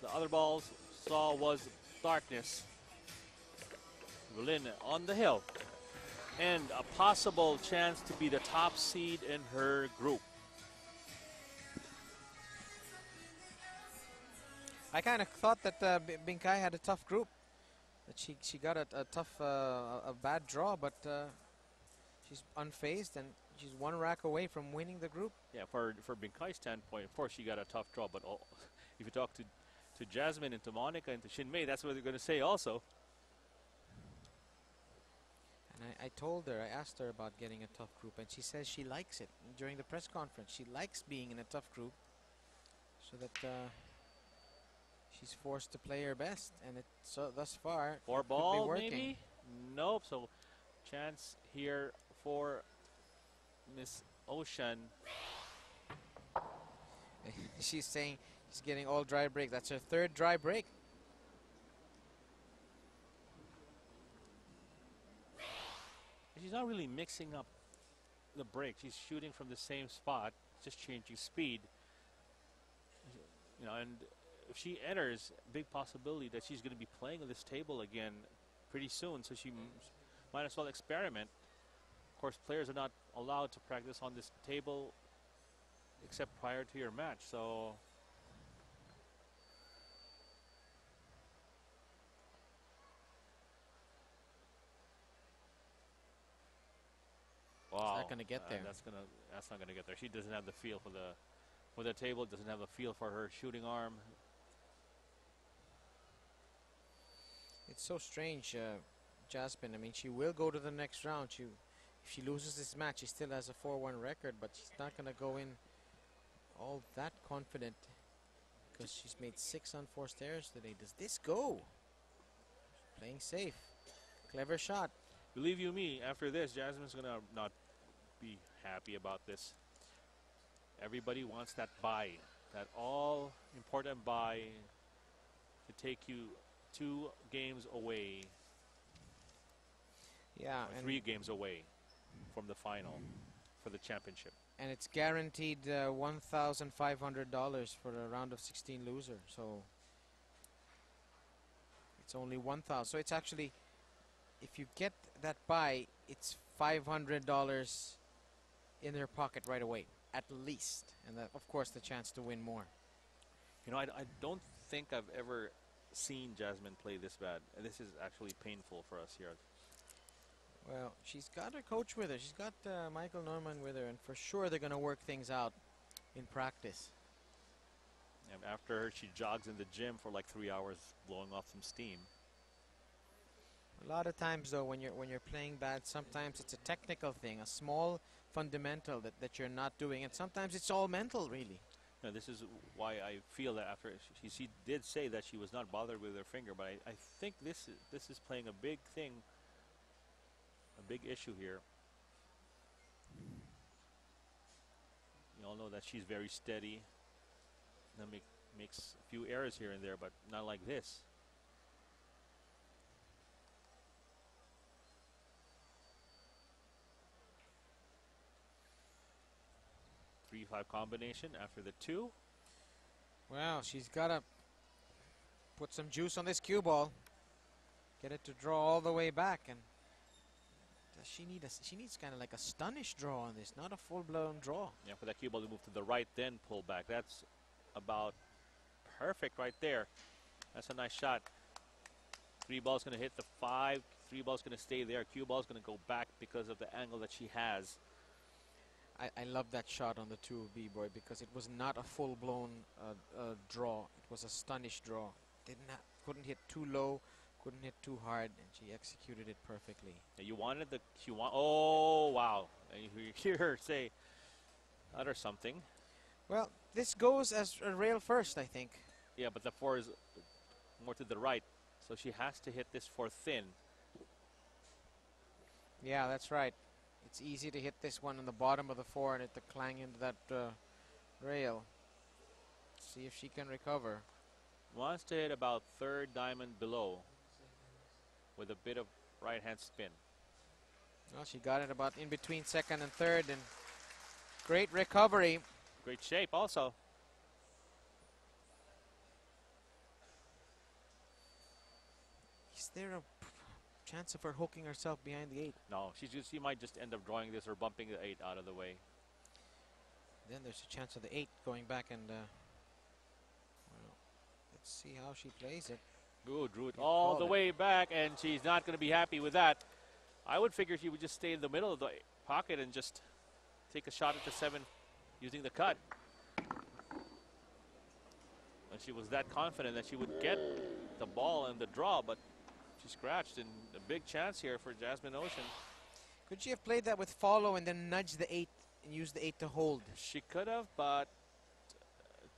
the other balls saw was darkness. Rubilen on the hill, and a possible chance to be the top seed in her group. I kind of thought that Binkai had a tough group. That she got a tough, a bad draw, but she's unfazed, and she's one rack away from winning the group. Yeah, for Binkai's standpoint, of course she got a tough draw, but if you talk to Jasmin and to Monica and to Shinmei, that's what they're going to say also. And I told her, I asked her about getting a tough group, and she says she likes it. During the press conference, she likes being in a tough group, so that she's forced to play her best, and so thus far 4-ball working. maybe? Nope. So chance here for Miss Ouschan. She's saying she's getting all dry break. That's her 3rd dry break. She's not really mixing up the break. She's shooting from the same spot, just changing speed. You know, and if she enters, big possibility that she's going to be playing on this table again pretty soon. So she might as well experiment. Of course, players are not allowed to practice on this table except prior to your match. So wow, not going to get there. That's not going to get there. She doesn't have the feel for the table. Doesn't have a feel for her shooting arm. It's so strange, Jasmin. I mean, she will go to the next round. If she loses this match, she still has a 4-1 record, but she's not going to go in all that confident because she's made 6 unforced errors today. Does this go? Playing safe. Clever shot. Believe you me, after this, Jasmine's going to not be happy about this. Everybody wants that bye, that all-important bye to take you 2 games away. Yeah, and 3 games away from the final for the championship. And it's guaranteed $1,500 for the round of 16 loser. So it's only 1,000. So it's actually, if you get that bye, it's $500 in their pocket right away, at least. And that, of course, the chance to win more. You know, I don't think I've ever seen Jasmin play this bad. And this is actually painful for us here. Well, she's got her coach with her. She's got Michael Norman with her, and for sure they're going to work things out in practice. And after her, she jogs in the gym for like 3 hours, blowing off some steam. A lot of times, though, when you're playing bad, sometimes it's a technical thing, a small fundamental that you're not doing, and sometimes it's all mental, really. Now, this is why I feel that after she did say that she was not bothered with her finger, but I think this is playing a big thing. A big issue here. You all know that she's very steady. That makes a few errors here and there, but not like this. Three-5 combination after the 2. Well, she's got to put some juice on this cue ball. Get it to draw all the way back, and she needs kind of like a stunish draw on this, not a full-blown draw. Yeah, for that cue ball to move to the right, then pull back. That's about perfect right there. That's a nice shot. 3 balls going to hit the 5. 3 balls going to stay there. Cue ball's going to go back because of the angle that she has. I love that shot on the 2, B-boy, because it was not a full-blown draw. It was a stunnish draw. Couldn't hit too low, couldn't hit too hard, and she executed it perfectly. Yeah, you wanted the oh wow! And you hear her say, utter something. Well, this goes as a rail first, I think. Yeah, but the 4 is more to the right, so she has to hit this 4 thin. Yeah, that's right. It's easy to hit this one on the bottom of the 4 and it to clang into that rail. See if she can recover. Wants to hit about 3rd diamond below with a bit of right-hand spin. Well, she got it about in between 2nd and 3rd, and great recovery. Great shape also. Is there a chance of her hooking herself behind the 8? No, she might just end up drawing this or bumping the 8 out of the way. Then there's a chance of the 8 going back and well, let's see how she plays it. Ooh, drew it all the way back, and she's not going to be happy with that. I would figure she would just stay in the middle of the pocket and just take a shot at the 7 using the cut. And she was that confident that she would get the ball and the draw, but she scratched, and a big chance here for Jasmin Ouschan. Could she have played that with follow and then nudge the 8 and use the 8 to hold? She could have, but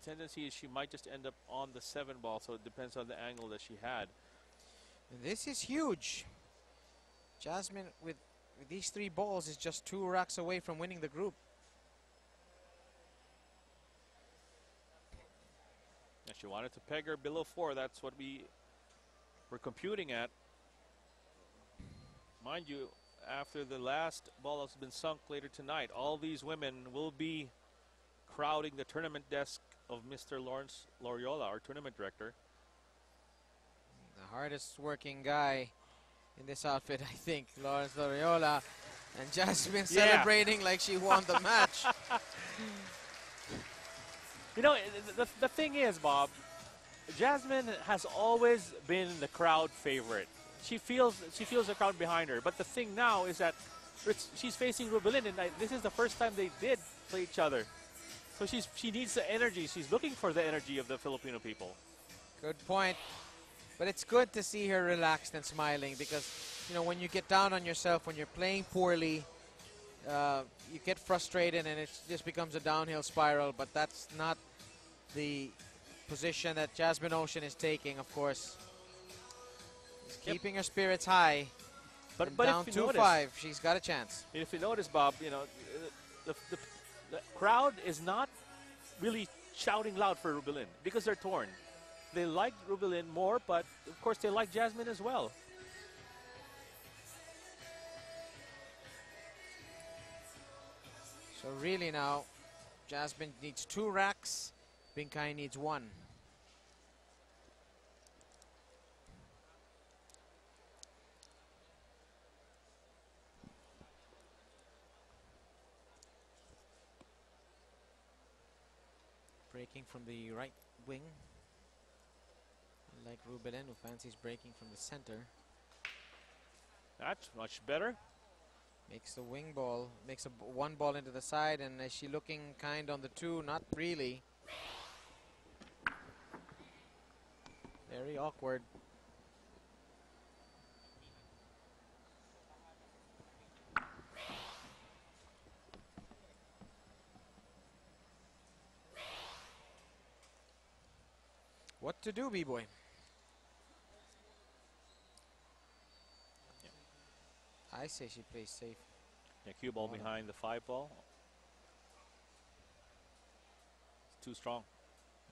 tendency is she might just end up on the 7 ball, so it depends on the angle that she had. And this is huge. Jasmin with these 3 balls is just 2 racks away from winning the group. And she wanted to peg her below 4. That's what we were computing at. Mind you, after the last ball has been sunk later tonight, all these women will be crowding the tournament desk of Mr. Lawrence Loriola, our tournament director. The hardest working guy in this outfit, I think, Lawrence Loriola, and Jasmin celebrating like she won the match. You know, the thing is, Bob, Jasmin has always been the crowd favorite. She feels the crowd behind her. But the thing now is that she's facing Rubilen, and this is the first time they did play each other. So she needs the energy. She's looking for the energy of the Filipino people. Good point. But it's good to see her relaxed and smiling, because, you know, when you get down on yourself, when you're playing poorly, you get frustrated and it just becomes a downhill spiral. But that's not the position that Jasmin Ouschan is taking, of course. She's keeping her spirits high. But down 2-5, she's got a chance. If you notice, Bob, you know, the crowd is not really shouting loud for Rubilen because they're torn. They like Rubilen more, but of course they like Jasmin as well. So really now, Jasmin needs 2 racks, Binkai needs 1. Breaking from the right wing, unlike Rubilen, who fancies breaking from the center. That's much better. Makes the wing ball, makes a 1 ball into the side, and is she looking kind on the 2? Not really. Very awkward. What to do, B-boy? I say she plays safe. Yeah, cue ball behind the 5 ball. It's too strong.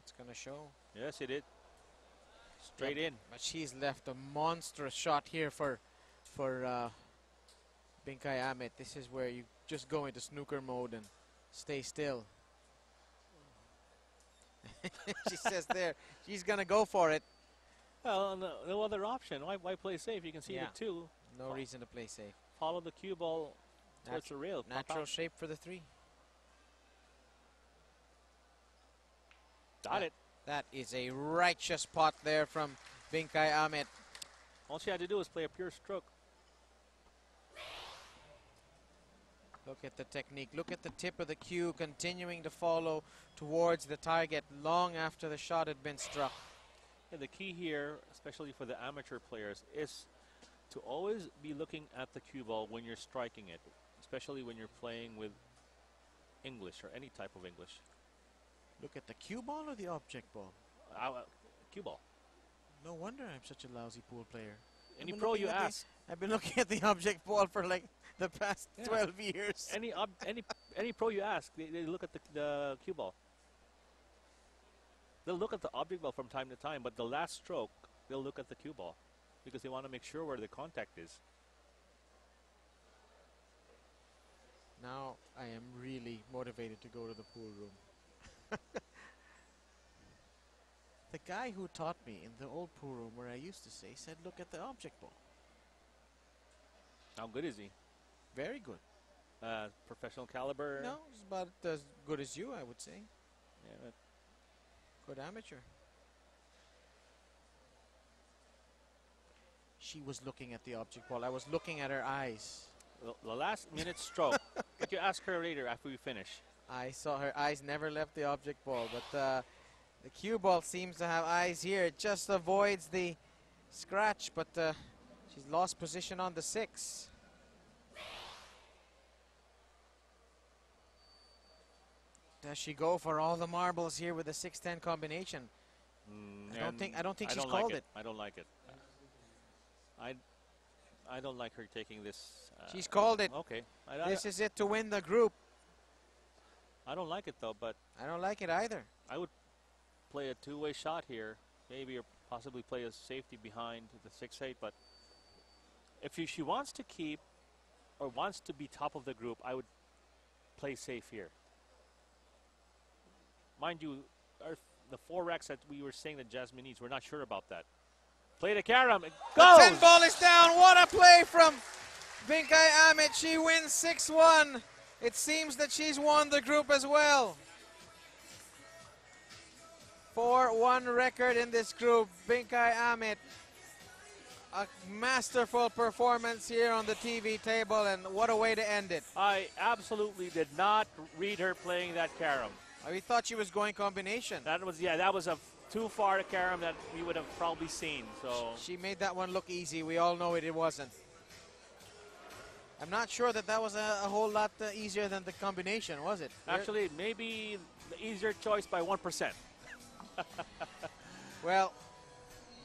It's gonna show. Yes, it did. Straight in. But she's left a monstrous shot here for Binkai Amit. This is where you just go into snooker mode and stay still. She says there, she's gonna go for it. Well, no other option. Why play safe? You can see the 2. No reason to play safe. Follow the cue ball towards the rail. Natural shape for the 3. Got it. That is a righteous pot there from Binkay Amit. All she had to do was play a pure stroke. Look at the technique. Look at the tip of the cue continuing to follow towards the target long after the shot had been struck. Yeah, the key here, especially for the amateur players, is to always be looking at the cue ball when you're striking it, especially when you're playing with English or any type of English. Look at the cue ball or the object ball? Cue ball. No wonder I'm such a lousy pool player. Any pro you ask. I've been looking at the object ball for like the past 12 years. Any pro you ask, they look at the cue ball. They'll look at the object ball from time to time, but the last stroke, they'll look at the cue ball because they want to make sure where the contact is. Now I am really motivated to go to the pool room. The guy who taught me in the old pool room where I used to stay said, look at the object ball. How good is he? Very good. Professional caliber? No, he's about as good as you, I would say. Yeah, but good amateur. She was looking at the object ball. I was looking at her eyes. the last minute stroke. Could you ask her later after we finish? I saw her eyes never left the object ball, but the cue ball seems to have eyes here. It just avoids the scratch, but she's lost position on the 6. Does she go for all the marbles here with the 6-10 combination? I don't think she's called it. I don't like it. I don't like her taking this. She's called it. Okay. This is it to win the group. I don't like it though, but I don't like it either. I would play a two-way shot here, maybe, or possibly play a safety behind the 6-8. But if she wants to keep or wants to be top of the group, I would play safe here. Mind you, the 4 racks that we were saying that Jasmin needs, we're not sure about that. Play the carom. It goes! The 10 ball is down. What a play from Binkay Amit. She wins 6-1. It seems that she's won the group as well. 4-1 record in this group. Binkay Amit. A masterful performance here on the TV table, and what a way to end it. I absolutely did not read her playing that carom. We thought she was going combination. That was a too far a carom that we would have probably seen. So she made that one look easy. We all know it wasn't. I'm not sure that was a whole lot easier than the combination, was it? Actually, maybe the easier choice by 1%. Well,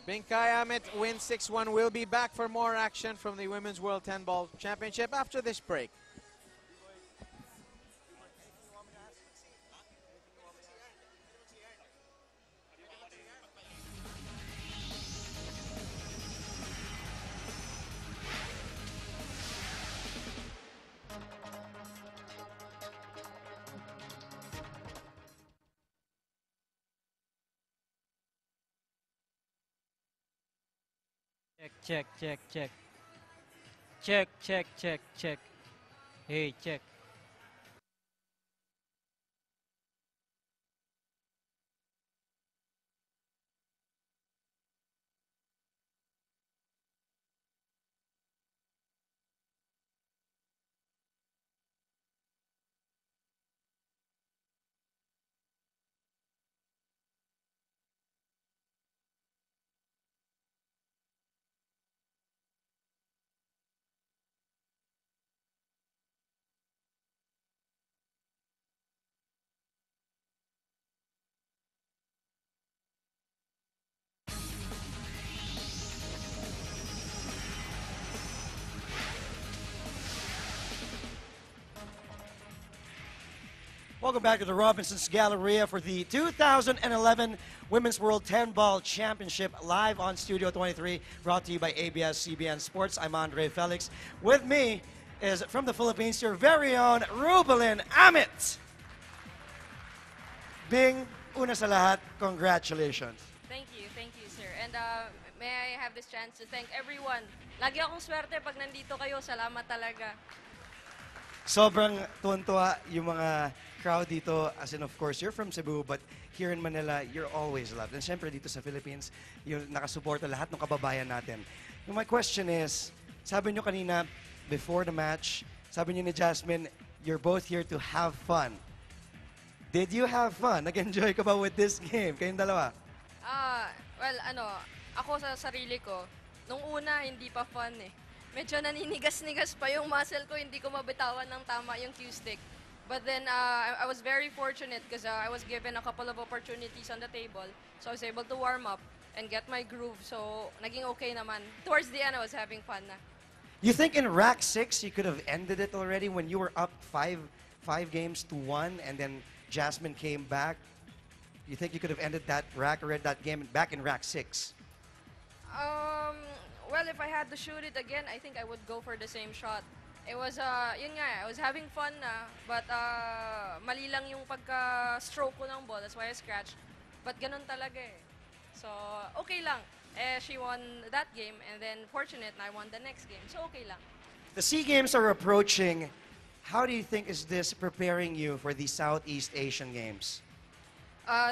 Binkay Amit wins 6-1. We'll be back for more action from the Women's World 10 Ball Championship after this break. Check, check, check. Check, check, check, check. Hey, check. Welcome back to the Robinson's Galleria for the 2011 Women's World 10 Ball Championship, live on Studio 23, brought to you by ABS-CBN Sports. I'm Andre Felix. With me is, from the Philippines, your very own Rubilen Amit. Bing, una sa lahat, congratulations. Thank you, sir. And may I have this chance to thank everyone. Lagi akong swerte pag nandito kayo. Salamat talaga. Sobrang tuwan-tuwa yung mga crowd dito, as in of course, you're from Cebu, but here in Manila, you're always loved. And syempre dito sa Philippines, yung nakasuporta lahat ng kababayan natin. My question is, sabi nyo kanina, before the match, sabi nyo ni Jasmin, you're both here to have fun. Did you have fun? Nag-enjoy ka ba with this game? Kayong dalawa? Well, ako sa sarili ko, nung una, hindi pa fun eh. Medyo naninigas-nigas pa yung muscle ko, hindi ko mabitawan ng tama yung cue stick. But then, I was very fortunate because I was given a couple of opportunities on the table. So I was able to warm up and get my groove. So, naging okay naman. Towards the end, I was having fun na. You think in rack 6, you could have ended it already when you were up 5 games to 1 and then Jasmin came back? You think you could have ended that rack or that game back in rack 6? Well, if I had to shoot it again, I think I would go for the same shot. It was, yun nga, I was having fun na, but mali lang yung pagka-stroke ko ng ball, that's why I scratched. But ganun talaga eh. So, okay lang. She won that game, and then fortunate na I won the next game. So, okay lang. The SEA Games are approaching. How do you think is this preparing you for the Southeast Asian Games?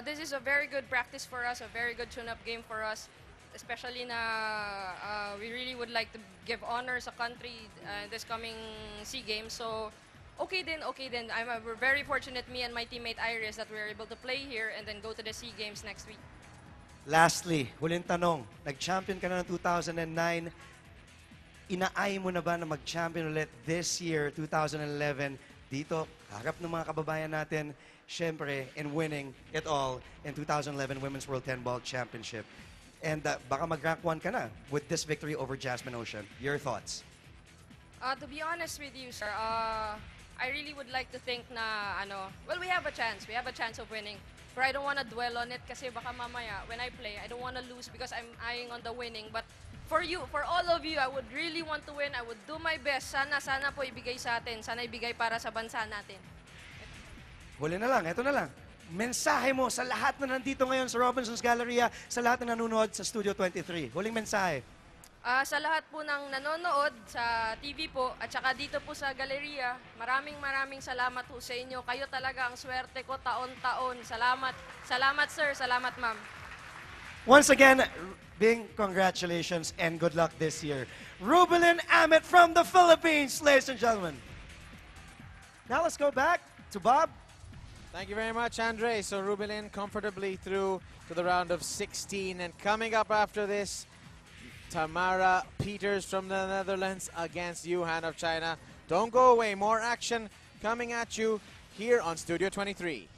This is a very good practice for us, a very good tune-up game for us. Especially na we really would like to give honor sa country this coming SEA Games. So, okay din. We're very fortunate, me and my teammate Iris, that we were able to play here and then go to the SEA Games next week. Lastly, huling tanong. Nag-champion ka na ng 2009. Inaay mo na ba na mag-champion ulit this year, 2011, dito, harap ng mga kababayan natin, syempre, in winning it all in 2011 Women's World 10 Ball Championship. And baka mag-rank 1 ka na with this victory over Jasmin Ouschan. Your thoughts? To be honest with you, sir, I really would like to think na, well, we have a chance. We have a chance of winning. But I don't want to dwell on it kasi baka mamaya, when I play, I don't want to lose because I'm eyeing on the winning. But for you, for all of you, I would really want to win. I would do my best. Sana po ibigay sa atin. Sana ibigay para sa bansa natin. Huli na lang, eto na lang. Mensahe mo sa lahat na nandito ngayon sa Robinson's Galleria, sa lahat na nanonood sa Studio 23. Huling mensahe. Sa lahat po ng nanonood sa TV po at saka dito po sa Galleria, maraming salamat po sa inyo. Kayo talaga ang swerte ko taon-taon. Salamat. Salamat, sir. Salamat, ma'am. Once again, big congratulations and good luck this year. Rubilen, Amit from the Philippines, ladies and gentlemen. Now let's go back to Bob. Thank you very much, Andre. So Rubilen comfortably through to the round of 16. And coming up after this, Tamara Peters from the Netherlands against Yuhan of China. Don't go away. More action coming at you here on Studio 23.